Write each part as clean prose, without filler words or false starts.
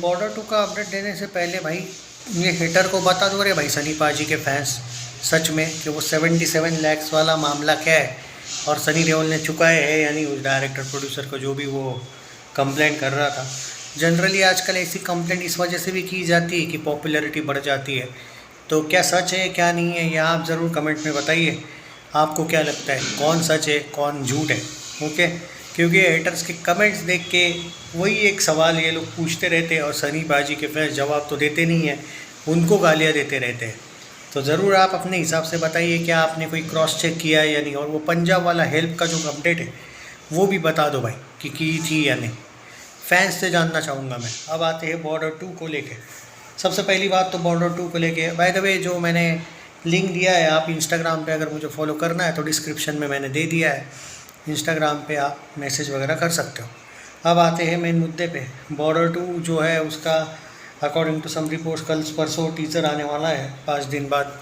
Border 2 का update देने से पहले भाई ये हेटर को बता दो रे भाई, सनी पाजी के फैंस सच में कि वो 77 लैक्स वाला मामला क्या है और सनी देओल ने चुकाए है यानी उस डायरेक्टर प्रोड्यूसर को जो भी वो कंप्लेंट कर रहा था। जनरली आजकल ऐसी कंप्लेंट इस वजह से भी की जाती है कि पॉपुलैरिटी बढ़ जाती है। तो क्या सच है क्या नहीं है, यह आप ज़रूर कमेंट में बताइए। आपको क्या लगता है कौन सच है कौन झूठ है? ओके, क्योंकि हेटर्स के कमेंट्स देख के वही एक सवाल ये लोग पूछते रहते हैं और सनी पाजी के फैंस जवाब तो देते नहीं हैं, उनको गालियाँ देते रहते हैं। तो ज़रूर आप अपने हिसाब से बताइए क्या आपने कोई क्रॉस चेक किया है या नहीं, और वो पंजाब वाला हेल्प का जो अपडेट है वो भी बता दो भाई कि की थी या नहीं, फैंस से जानना चाहूँगा मैं। अब आते हैं बॉर्डर 2 को लेके। सबसे पहली बात तो बॉर्डर 2 को लेके बाय द वे जो मैंने लिंक दिया है, आप इंस्टाग्राम पे अगर मुझे फॉलो करना है तो डिस्क्रिप्शन में मैंने दे दिया है, इंस्टाग्राम पे आप मैसेज वगैरह कर सकते हो। अब आते हैं मेन मुद्दे पे। बॉर्डर 2 जो है उसका अकॉर्डिंग टू सम रिपोर्ट्स कल परसों टीज़र आने वाला है, 5 दिन बाद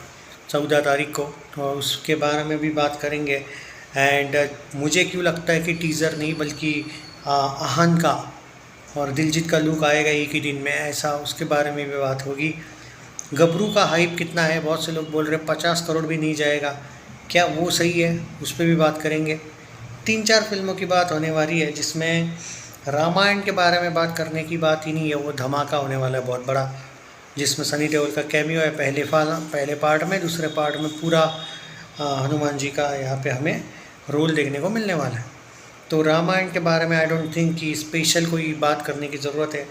14 तारीख को, तो उसके बारे में भी बात करेंगे। एंड मुझे क्यों लगता है कि टीज़र नहीं बल्कि आहन का और दिलजीत का लुक आएगा एक ही दिन में, ऐसा उसके बारे में भी बात होगी। गबरू का हाइप कितना है, बहुत से लोग बोल रहे हैं 50 करोड़ भी नहीं जाएगा, क्या वो सही है, उस पर भी बात करेंगे। 3-4 फिल्मों की बात होने वाली है जिसमें रामायण के बारे में बात करने की बात ही नहीं है, वो धमाका होने वाला है बहुत बड़ा, जिसमें सनी देओल का कैमियो है पहले पार्ट में, दूसरे पार्ट में पूरा हनुमान जी का यहाँ पे हमें रोल देखने को मिलने वाला है। तो रामायण के बारे में आई डोंट थिंक कि स्पेशल कोई बात करने की ज़रूरत है।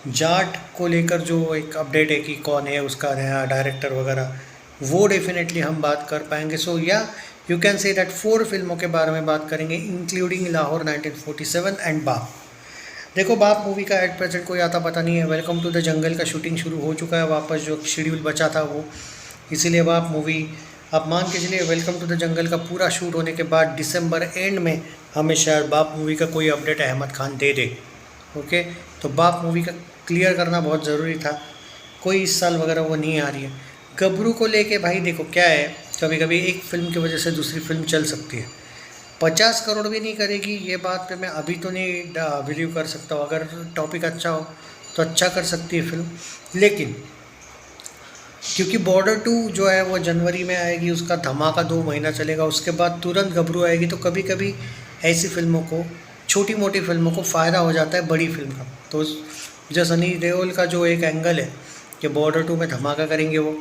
जाट को लेकर जो एक अपडेट है कि कौन है उसका नया डायरेक्टर वगैरह, वो डेफिनेटली हम बात कर पाएंगे। सो या यू कैन से दैट 4 फिल्मों के बारे में बात करेंगे इंक्लूडिंग लाहौर 1947 एंड बाप। देखो बाप मूवी का एट प्रेजेंट कोई आता पता नहीं है। वेलकम टू द जंगल का शूटिंग शुरू हो चुका है वापस, जो शेड्यूल बचा था वो, इसीलिए बाप मूवी आप मान के चलिए वेलकम टू द जंगल का पूरा शूट होने के बाद दिसंबर एंड में हमें शायद बाप मूवी का कोई अपडेट अहमद खान दे दे। ओके, तो बाप मूवी का क्लियर करना बहुत ज़रूरी था, कोई इस साल वगैरह वो नहीं आ रही है। गबरू को लेके भाई देखो क्या है, कभी कभी एक फ़िल्म की वजह से दूसरी फिल्म चल सकती है। 50 करोड़ भी नहीं करेगी ये बात पे मैं अभी तो नहीं बिलीव कर सकता हूँ। अगर टॉपिक अच्छा हो तो अच्छा कर सकती है फिल्म, लेकिन क्योंकि बॉर्डर 2 जो है वो जनवरी में आएगी, उसका धमाका 2 महीना चलेगा, उसके बाद तुरंत गबरू आएगी, तो कभी कभी ऐसी फिल्मों को, छोटी मोटी फिल्मों को फ़ायदा हो जाता है बड़ी फिल्म का। तो जो सनी देओल का जो एक एंगल है कि बॉर्डर 2 में धमाका करेंगे वो,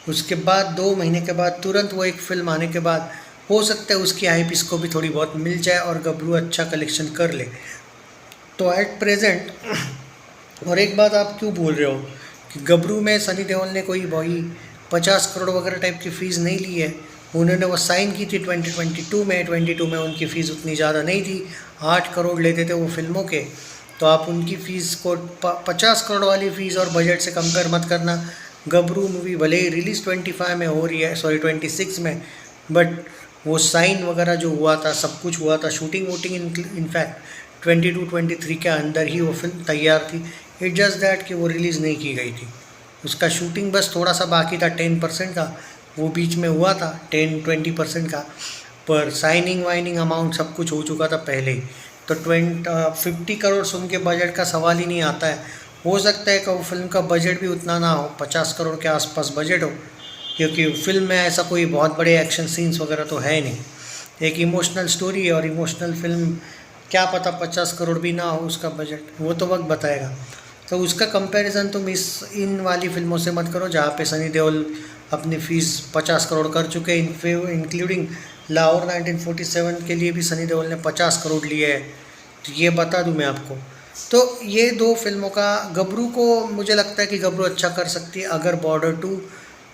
उसके बाद 2 महीने के बाद तुरंत वो एक फ़िल्म आने के बाद हो सकता है उसकी हाइप इसको भी थोड़ी बहुत मिल जाए और गबरू अच्छा कलेक्शन कर ले। तो एट प्रेजेंट और एक बात आप क्यों बोल रहे हो कि गबरू में सनी देओल ने कोई वही 50 करोड़ वगैरह टाइप की फ़ीस नहीं ली है। उन्होंने वो साइन की थी 2022 में उनकी फ़ीस उतनी ज़्यादा नहीं थी, 8 करोड़ लेते थे वो फिल्मों के। तो आप उनकी फ़ीस को 50 करोड़ वाली फ़ीस और बजट से कंपेयर मत करना। गबरू मूवी भले ही रिलीज़ 25 में हो रही है, सॉरी 26 में, बट वो साइन वगैरह जो हुआ था, सब कुछ हुआ था, शूटिंग वूटिंग इनफैक्ट 22-23 के अंदर ही वो फिल्म तैयार थी। इट जस्ट दैट कि वो रिलीज़ नहीं की गई थी, उसका शूटिंग बस थोड़ा सा बाकी था 10% का, वो बीच में हुआ था 10-20% का, पर साइनिंग वाइनिंग अमाउंट सब कुछ हो चुका था पहले ही। तो 50 करोड़ सुन के बजट का सवाल ही नहीं आता है। हो सकता है कि वो फिल्म का बजट भी उतना ना हो, 50 करोड़ के आसपास बजट हो, क्योंकि फिल्म में ऐसा कोई बहुत बड़े एक्शन सीन्स वगैरह तो है नहीं, एक इमोशनल स्टोरी है, और इमोशनल फिल्म क्या पता 50 करोड़ भी ना हो उसका बजट, वो तो वक्त बताएगा। तो उसका कंपैरिजन तुम इन वाली फिल्मों से मत करो जहाँ पे सनी देओल अपनी फ़ीस 50 करोड़ कर चुके हैं, इंक्लूडिंग लाहौर 1947 के लिए भी सनी देओल ने 50 करोड़ लिए है। तो ये बता दूं मैं आपको। तो ये 2 फिल्मों का, गबरू को मुझे लगता है कि गबरू अच्छा कर सकती है अगर बॉर्डर 2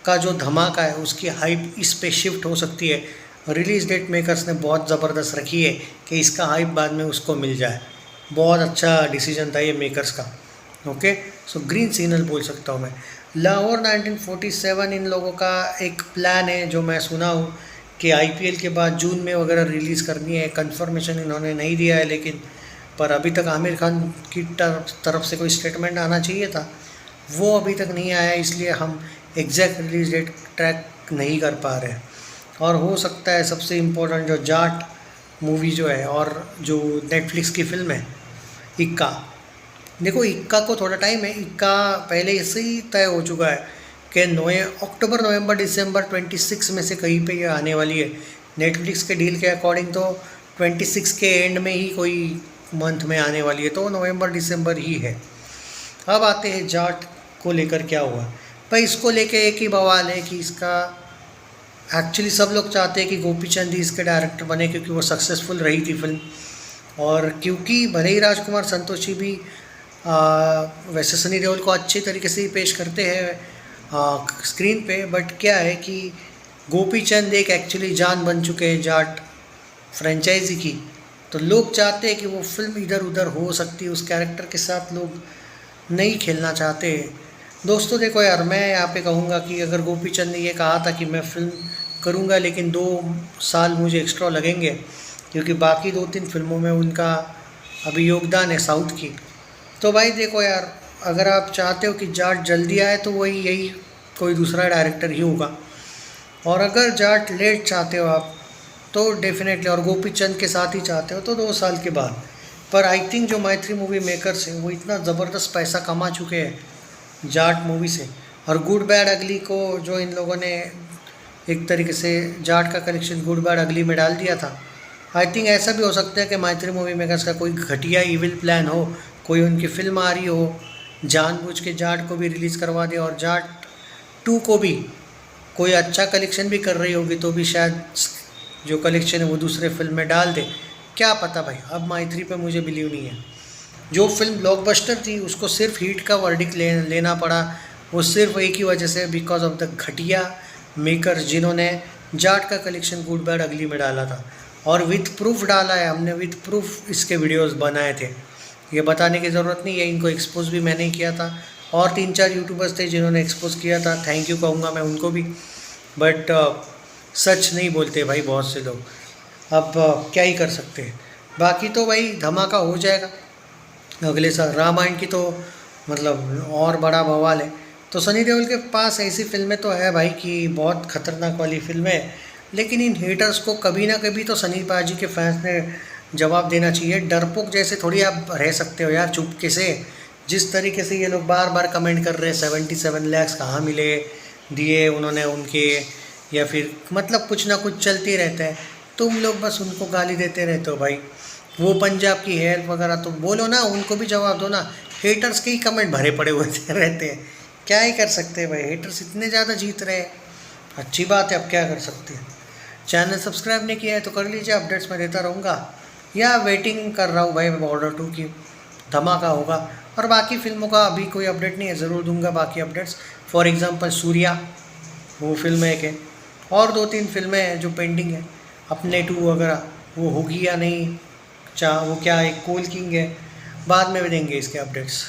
का जो धमाका है उसकी हाइप इस पे शिफ्ट हो सकती है। रिलीज़ डेट मेकर्स ने बहुत ज़बरदस्त रखी है कि इसका हाइप बाद में उसको मिल जाए। बहुत अच्छा डिसीजन था ये मेकर्स का। ओके, सो ग्रीन सिग्नल बोल सकता हूँ मैं। लाहौर 1947 इन लोगों का एक प्लान है जो मैं सुना हूँ कि आईपीएल के बाद जून में वगैरह रिलीज़ करनी है। कंफर्मेशन इन्होंने नहीं दिया है, लेकिन पर अभी तक आमिर खान की तरफ से कोई स्टेटमेंट आना चाहिए था, वो अभी तक नहीं आया, इसलिए हम एग्जैक्ट रिलीज डेट ट्रैक नहीं कर पा रहे हैं। और हो सकता है सबसे इम्पोर्टेंट जो जाट मूवी जो है और जो नेटफ्लिक्स की फ़िल्म है इक्का, देखो इक्का को थोड़ा टाइम है, इक्का पहले इससे ही तय हो चुका है कि अक्टूबर नवंबर दिसंबर 26 में से कहीं पे ये आने वाली है। नेटफ्लिक्स के डील के अकॉर्डिंग तो 26 के एंड में ही कोई मंथ में आने वाली है, तो नवंबर दिसंबर ही है। अब आते हैं जाट को लेकर क्या हुआ भाई। इसको लेके एक ही बवाल है कि इसका एक्चुअली सब लोग चाहते हैं कि गोपी चंद ही इसके डायरेक्टर बने, क्योंकि वो सक्सेसफुल रही थी फिल्म, और क्योंकि भले ही राजकुमार संतोषी भी वैसे सनी देओल को अच्छी तरीके से ही पेश करते हैं स्क्रीन पे, बट क्या है कि गोपी चंद एक एक्चुअली जान बन चुके हैं जाट फ्रेंचाइजी की, तो लोग चाहते हैं कि वो फिल्म इधर उधर हो सकती है, उस कैरेक्टर के साथ लोग नहीं खेलना चाहते। दोस्तों देखो यार, मैं यहाँ पे कहूँगा कि अगर गोपी चंद ने ये कहा था कि मैं फिल्म करूँगा लेकिन 2 साल मुझे एक्स्ट्रा लगेंगे, क्योंकि बाकी 2-3 फिल्मों में उनका अभी योगदान है साउथ की, तो भाई देखो यार, अगर आप चाहते हो कि जाट जल्दी आए तो वही यही कोई दूसरा डायरेक्टर ही होगा, और अगर जाट लेट चाहते हो आप तो डेफिनेटली, और गोपी चंद के साथ ही चाहते हो तो 2 साल के बाद। पर आई थिंक जो मैत्री मूवी मेकर्स हैं वो इतना ज़बरदस्त पैसा कमा चुके हैं जाट मूवी से, और गुड बैड अगली को जो इन लोगों ने एक तरीके से जाट का कलेक्शन गुड बैड अगली में डाल दिया था। आई थिंक ऐसा भी हो सकता है कि मैत्री मूवी मेकर्स का कोई घटिया इविल प्लान हो, कोई उनकी फिल्म आ रही हो, जानबूझ के जाट को भी रिलीज़ करवा दे और जाट 2 को भी कोई अच्छा कलेक्शन भी कर रही होगी तो भी शायद जो कलेक्शन है वो दूसरे फिल्म में डाल दे, क्या पता भाई। अब मैत्री पे मुझे बिलीव नहीं है। जो फिल्म ब्लॉकबस्टर थी उसको सिर्फ हिट का वर्डिक्ट लेना पड़ा, वो सिर्फ एक ही वजह से, बिकॉज ऑफ द घटिया मेकर्स जिन्होंने जाट का कलेक्शन गुड बैड अगली में डाला था, और विथ प्रूफ डाला है हमने, विथ प्रूफ इसके वीडियोस बनाए थे। ये बताने की ज़रूरत नहीं है, इनको एक्सपोज भी मैंने ही किया था, और 3-4 यूट्यूबर्स थे जिन्होंने एक्सपोज किया था, थैंक यू कहूँगा मैं उनको भी, बट सच नहीं बोलते भाई बहुत से लोग। अब क्या ही कर सकते हैं। बाकी तो भाई धमाका हो जाएगा अगले साल। रामायण की तो मतलब और बड़ा बवाल है। तो सनी देओल के पास ऐसी फिल्में तो है भाई कि बहुत ख़तरनाक वाली फिल्में है, लेकिन इन हेटर्स को कभी ना कभी तो सनी पाजी के फैंस ने जवाब देना चाहिए। डरपोक जैसे थोड़ी आप रह सकते हो यार चुपके से। जिस तरीके से ये लोग बार बार कमेंट कर रहे हैं 77 लाख कहाँ मिले, दिए उन्होंने उनके, या फिर मतलब कुछ ना कुछ चलते रहता है, तुम लोग बस उनको गाली देते रहते हो भाई। वो पंजाब की हेल्प वगैरह तो बोलो ना, उनको भी जवाब दो ना। हेटर्स के ही कमेंट भरे पड़े हुए रहते हैं, क्या ही कर सकते हैं भाई। हेटर्स इतने ज़्यादा जीत रहे हैं, अच्छी बात है, अब क्या कर सकते हैं। चैनल सब्सक्राइब नहीं किया है तो कर लीजिए, अपडेट्स मैं देता रहूँगा, या वेटिंग कर रहा हूँ भाई बॉर्डर 2 की, धमाका होगा। और बाकी फिल्मों का अभी कोई अपडेट नहीं है, ज़रूर दूंगा बाकी अपडेट्स। फॉर एग्ज़ाम्पल सूर्या, वो फिल्म एक है, और 2-3 फिल्में हैं जो पेंडिंग है, अपने 2 वगैरह, वो होगी या नहीं, वो क्या एक कोल किंग है, बाद में भी देंगे इसके अपडेट्स।